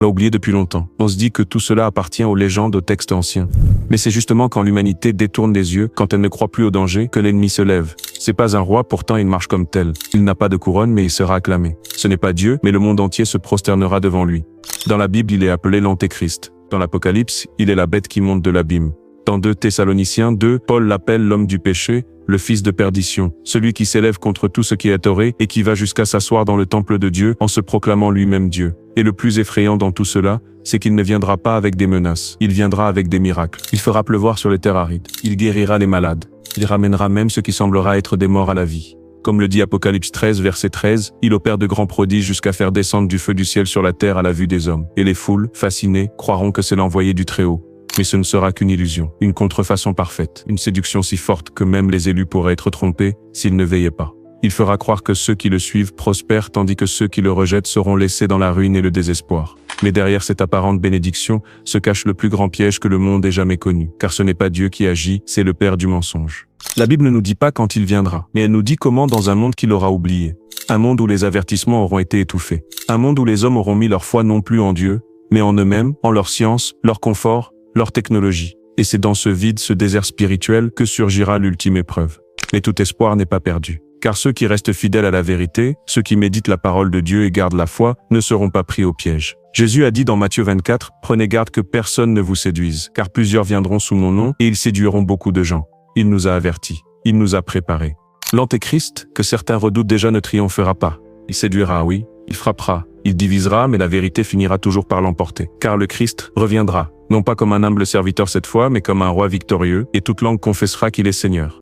l'a oublié depuis longtemps. On se dit que tout cela appartient aux légendes, aux textes anciens. Mais c'est justement quand l'humanité détourne les yeux, quand elle ne croit plus au danger, que l'ennemi se lève. C'est pas un roi, pourtant il marche comme tel. Il n'a pas de couronne, mais il sera acclamé. Ce n'est pas Dieu, mais le monde entier se prosternera devant lui. Dans la Bible, il est appelé l'Antéchrist. Dans l'Apocalypse, il est la bête qui monte de l'abîme. Dans 2 Thessaloniciens 2, Paul l'appelle l'homme du péché, le fils de perdition, celui qui s'élève contre tout ce qui est adoré et qui va jusqu'à s'asseoir dans le temple de Dieu en se proclamant lui-même Dieu. Et le plus effrayant dans tout cela, c'est qu'il ne viendra pas avec des menaces, il viendra avec des miracles. Il fera pleuvoir sur les terres arides, il guérira les malades, il ramènera même ce qui semblera être des morts à la vie. Comme le dit Apocalypse 13, verset 13, il opère de grands prodiges jusqu'à faire descendre du feu du ciel sur la terre à la vue des hommes. Et les foules, fascinées, croiront que c'est l'envoyé du Très-Haut. Mais ce ne sera qu'une illusion, une contrefaçon parfaite, une séduction si forte que même les élus pourraient être trompés s'ils ne veillaient pas. Il fera croire que ceux qui le suivent prospèrent tandis que ceux qui le rejettent seront laissés dans la ruine et le désespoir. Mais derrière cette apparente bénédiction se cache le plus grand piège que le monde ait jamais connu, car ce n'est pas Dieu qui agit, c'est le père du mensonge. La Bible ne nous dit pas quand il viendra, mais elle nous dit comment dans un monde qui l'aura oublié. Un monde où les avertissements auront été étouffés. Un monde où les hommes auront mis leur foi non plus en Dieu, mais en eux-mêmes, en leur science, leur confort, leur technologie. Et c'est dans ce vide, ce désert spirituel que surgira l'ultime épreuve. Mais tout espoir n'est pas perdu. Car ceux qui restent fidèles à la vérité, ceux qui méditent la parole de Dieu et gardent la foi, ne seront pas pris au piège. Jésus a dit dans Matthieu 24, « Prenez garde que personne ne vous séduise, car plusieurs viendront sous mon nom et ils séduiront beaucoup de gens. » Il nous a avertis, il nous a préparés. L'Antéchrist, que certains redoutent déjà, ne triomphera pas. Il séduira, oui, il frappera, il divisera, mais la vérité finira toujours par l'emporter. Car le Christ reviendra, non pas comme un humble serviteur cette fois, mais comme un roi victorieux, et toute langue confessera qu'il est Seigneur.